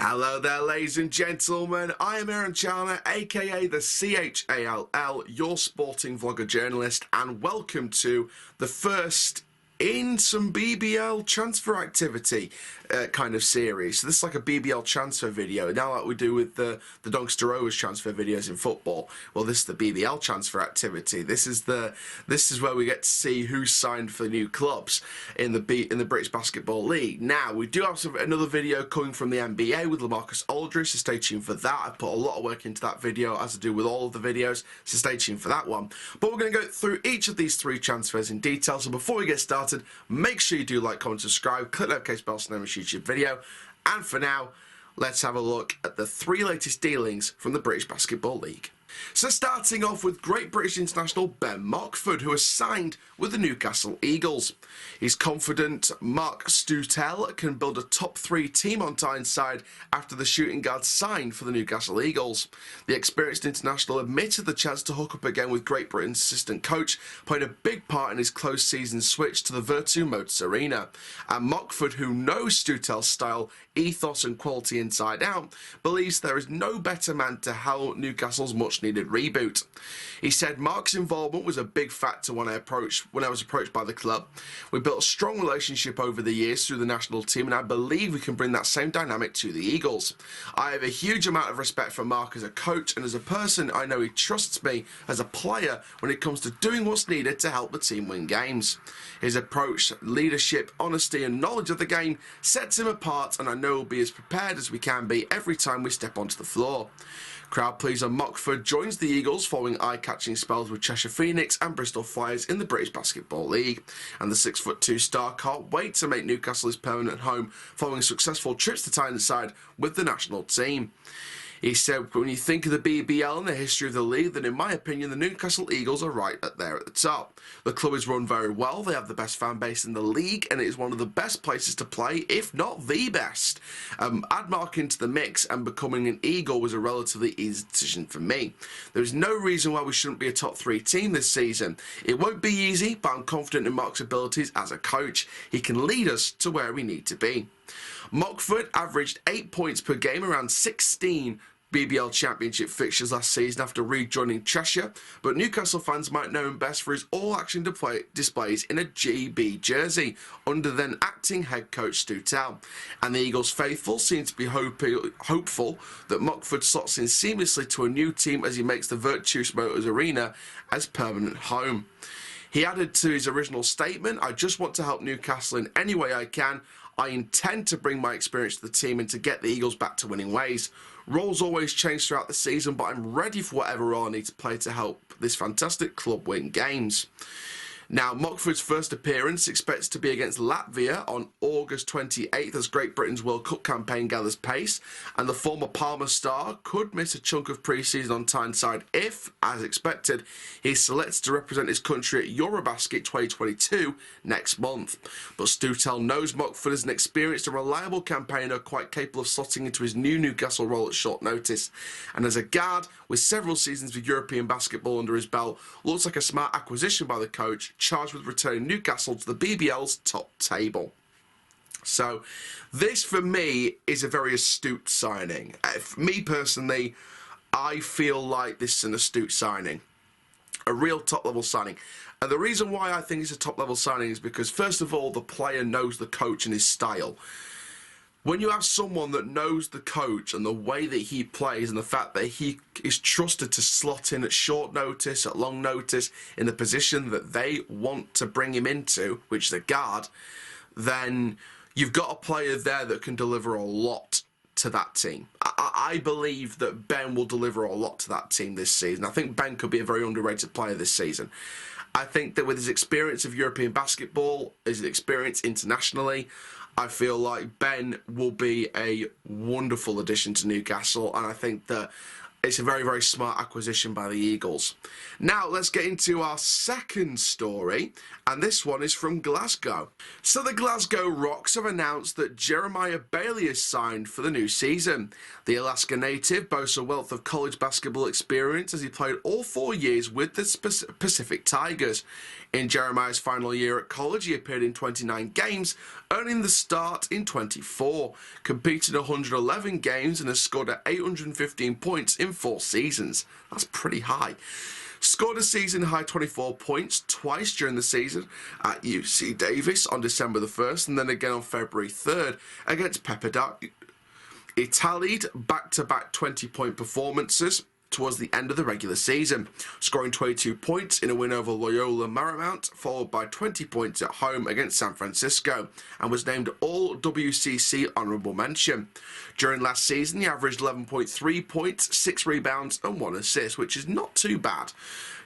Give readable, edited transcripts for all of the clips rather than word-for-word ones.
Hello there, ladies and gentlemen. I am Aaron Chalner, aka the CHALL, your sporting vlogger journalist, and welcome to the first in some BBL transfer activity kind of series. So this is like a BBL transfer video, now like we do with the Doncaster Rovers transfer videos in football. Well, this is the BBL transfer activity. This is where we get to see who's signed for new clubs in the British Basketball League. Now we do have another video coming from the NBA with LaMarcus Aldridge, so stay tuned for that. I put a lot of work into that video, as I do with all of the videos, so stay tuned for that one. But we're going to go through each of these three transfers in detail. So before we get started, make sure you do like, comment, subscribe, click the notification bell so never miss YouTube video. And for now, let's have a look at the three latest dealings from the British Basketball League. So starting off with great British international Ben Mockford, who has signed with the Newcastle Eagles. He's confident Mark Stutel can build a top 3 team on Tyneside after the shooting guard signed for the Newcastle Eagles. The experienced international admitted the chance to hook up again with Great Britain's assistant coach played a big part in his close season switch to the Virtu Motors Arena. And Mockford, who knows Stutel's style, ethos and quality inside out, believes there is no better man to help Newcastle's much needed reboot. He said Mark's involvement was a big factor when I was approached by the club. We built a strong relationship over the years through the national team, and I believe we can bring that same dynamic to the Eagles. I have a huge amount of respect for Mark as a coach, and as a person I know he trusts me as a player when it comes to doing what's needed to help the team win games. His approach, leadership, honesty and knowledge of the game sets him apart, and I know we'll be as prepared as we can be every time we step onto the floor. Crowd pleaser Mockford joins the Eagles following eye-catching spells with Cheshire Phoenix and Bristol Flyers in the British Basketball League. And the 6'2" star can't wait to make Newcastle his permanent home following successful trips to Tyneside with the national team. He said, when you think of the BBL and the history of the league, then in my opinion, the Newcastle Eagles are right there at the top. The club is run very well, they have the best fan base in the league, and it is one of the best places to play, if not the best. Add Mark into the mix, and becoming an Eagle was a relatively easy decision for me. There is no reason why we shouldn't be a top 3 team this season. It won't be easy, but I'm confident in Mark's abilities as a coach. He can lead us to where we need to be. Mockford averaged 8 points per game, around 16 BBL Championship fixtures last season after rejoining Cheshire, but Newcastle fans might know him best for his all-action displays in a GB jersey under then acting head coach Stutel. And the Eagles faithful seem to be hopeful that Mockford slots in seamlessly to a new team as he makes the Virtu Motors Arena as permanent home. He added to his original statement, "I just want to help Newcastle in any way I can. I intend to bring my experience to the team and to get the Eagles back to winning ways. Roles always change throughout the season, but I'm ready for whatever role I need to play to help this fantastic club win games." Now, Mockford's first appearance expected to be against Latvia on August 28th as Great Britain's World Cup campaign gathers pace, and the former Palmer star could miss a chunk of pre-season on Tyneside if, as expected, he's selected to represent his country at Eurobasket 2022 next month. But Stutel knows Mockford is an experienced and reliable campaigner quite capable of slotting into his new Newcastle role at short notice, and as a guard with several seasons of European basketball under his belt, looks like a smart acquisition by the coach, charged with returning Newcastle to the BBL's top table. So this for me is a very astute signing. For me personally, I feel like this is an astute signing, a real top level signing. And the reason why I think it's a top level signing is because first of all, the player knows the coach and his style. When you have someone that knows the coach and the way that he plays and the fact that he is trusted to slot in at short notice, at long notice, in the position that they want to bring him into, which is a guard, then you've got a player there that can deliver a lot to that team. I believe that Ben will deliver a lot to that team this season. I think Ben could be a very underrated player this season. I think that with his experience of European basketball, his experience internationally, I feel like Ben will be a wonderful addition to Newcastle, and I think that It's a very, very smart acquisition by the Eagles. Now, let's get into our second story, and this one is from Glasgow. So the Glasgow Rocks have announced that Jeremiah Bailey is signed for the new season. The Alaska native boasts a wealth of college basketball experience as he played all 4 years with the Pacific Tigers. In Jeremiah's final year at college, he appeared in 29 games, earning the start in 24, competed 111 games and has scored at 815 points in 4 seasons. That's pretty high. Scored a season-high 24 points twice during the season at UC Davis on December the 1st and then again on February 3rd against Pepperdine. He tallied back-to-back 20-point performances towards the end of the regular season, scoring 22 points in a win over Loyola Marymount, followed by 20 points at home against San Francisco, and was named All-WCC Honourable Mention. During last season, he averaged 11.3 points, 6 rebounds and 1 assist, which is not too bad.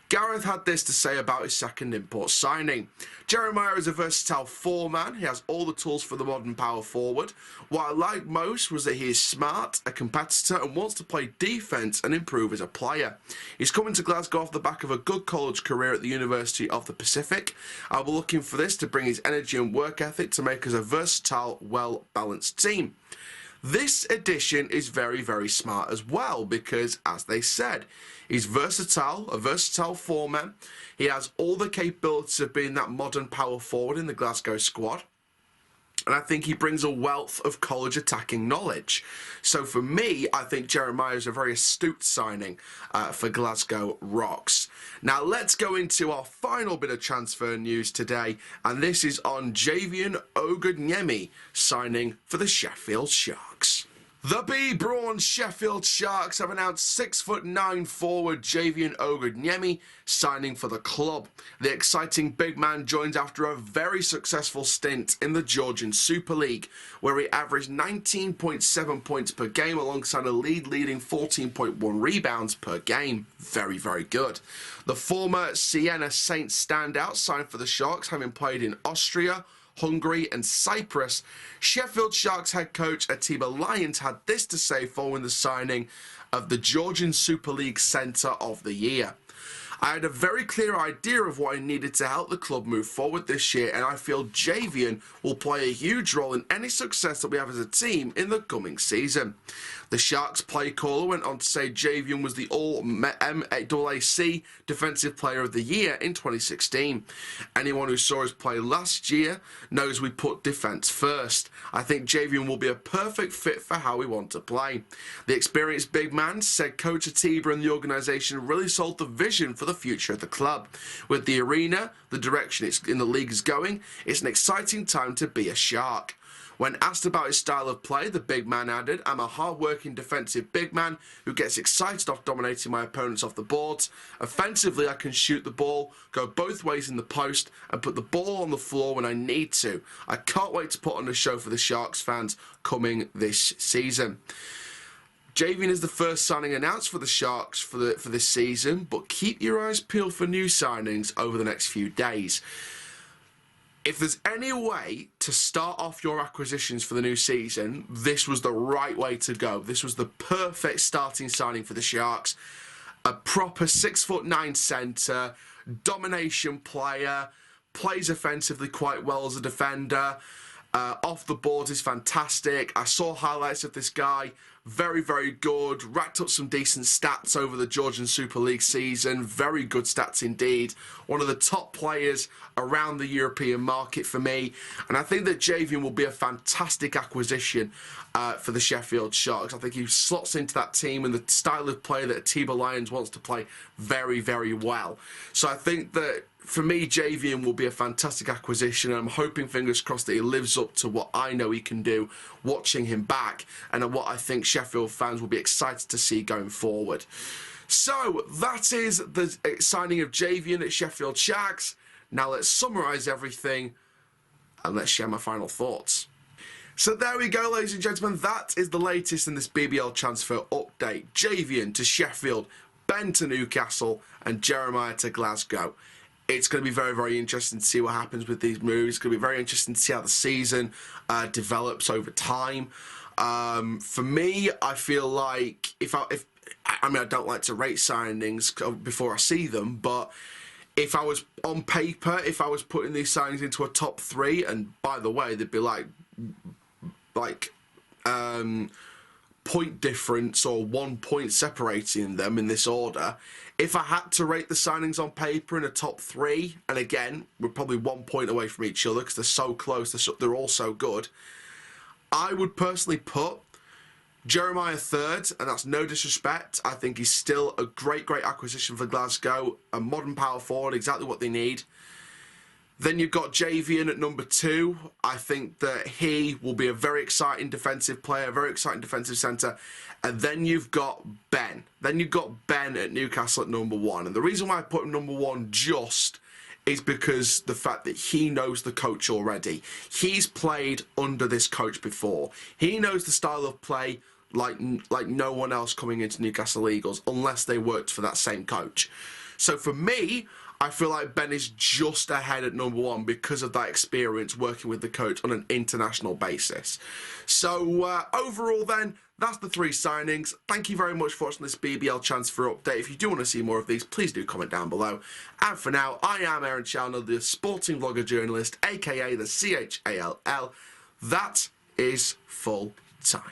Gareth had this to say about his second import signing. Jeremiah is a versatile four-man. He has all the tools for the modern power forward. What I liked most was that he is smart, a competitor, and wants to play defence and improve as a player. He's coming to Glasgow off the back of a good college career at the University of the Pacific. I'll be looking for this to bring his energy and work ethic to make us a versatile, well-balanced team. This addition is very, very smart as well because, as they said, he's versatile, a versatile four-man. He has all the capabilities of being that modern power forward in the Glasgow squad. And I think he brings a wealth of college attacking knowledge. So for me, I think Jeremiah is a very astute signing for Glasgow Rocks. Now let's go into our final bit of transfer news today, and this is on Javion Ogunyemi signing for the Sheffield Sharks. The B-Brawn Sheffield Sharks have announced 6'9" forward Javion Ogunyemi signing for the club. The exciting big man joins after a very successful stint in the Georgian Super League, where he averaged 19.7 points per game alongside a leading 14.1 rebounds per game. Very, very good. The former Siena Saints standout signed for the Sharks, having played in Austria, Hungary and Cyprus. Sheffield Sharks head coach Atiba Lyons had this to say following the signing of the Georgian Super League Centre of the Year. I had a very clear idea of what I needed to help the club move forward this year, and I feel Javion will play a huge role in any success that we have as a team in the coming season. The Sharks play caller went on to say Javion was the All-MAAC Defensive Player of the Year in 2016. Anyone who saw us play last year knows we put defence first. I think Javion will be a perfect fit for how we want to play. The experienced big man said Coach Atiba and the organisation really sold the vision for the future of the club. With the arena, the direction it's in the league is going, it's an exciting time to be a Shark. When asked about his style of play, the big man added, I'm a hard-working defensive big man who gets excited off dominating my opponents off the boards. Offensively, I can shoot the ball, go both ways in the post, and put the ball on the floor when I need to. I can't wait to put on a show for the Sharks fans coming this season. Javion is the first signing announced for the Sharks for this season, but keep your eyes peeled for new signings over the next few days. If there's any way to start off your acquisitions for the new season, this was the right way to go. This was the perfect starting signing for the Sharks. A proper 6'9" centre, domination player, plays offensively quite well as a defender. Off the boards is fantastic. I saw highlights of this guy. Very, very good. Racked up some decent stats over the Georgian Super League season. Very good stats indeed. One of the top players around the European market for me. And I think that Javion will be a fantastic acquisition for the Sheffield Sharks. I think he slots into that team and the style of play that Atiba Lyons wants to play very, very well. So I think that for me, Javion will be a fantastic acquisition, and I'm hoping, fingers crossed, that he lives up to what I know he can do watching him back, and what I think Sheffield fans will be excited to see going forward. So, that is the signing of Javion at Sheffield Sharks. Now let's summarise everything, and let's share my final thoughts. So there we go, ladies and gentlemen, that is the latest in this BBL transfer update. Javion to Sheffield, Ben to Newcastle, and Jeremiah to Glasgow. It's going to be very, very interesting to see what happens with these moves. It's going to be very interesting to see how the season develops over time. For me, I feel like if I mean, I don't like to rate signings before I see them, but if I was on paper, if I was putting these signings into a top 3, and by the way, they'd be like point difference or 1 point separating them in this order. If I had to rate the signings on paper in a top 3, and again, we're probably 1 point away from each other because they're so close, they're all so good, I would personally put Jeremiah third, and that's no disrespect. I think he's still a great acquisition for Glasgow, a modern power forward, exactly what they need. Then you've got Javion at number 2. I think that he will be a very exciting defensive player, very exciting defensive centre. And then you've got Ben. Then you've got Ben at Newcastle at number 1. And the reason why I put him number 1 just is because the fact that he knows the coach already. He's played under this coach before. He knows the style of play like no one else coming into Newcastle Eagles, unless they worked for that same coach. So for me, I feel like Ben is just ahead at number 1 because of that experience working with the coach on an international basis. So overall then, that's the 3 signings. Thank you very much for watching this BBL transfer update. If you do want to see more of these, please do comment down below. And for now, I am Aaron Chalner, the sporting vlogger journalist, aka the CHALL. That is full time.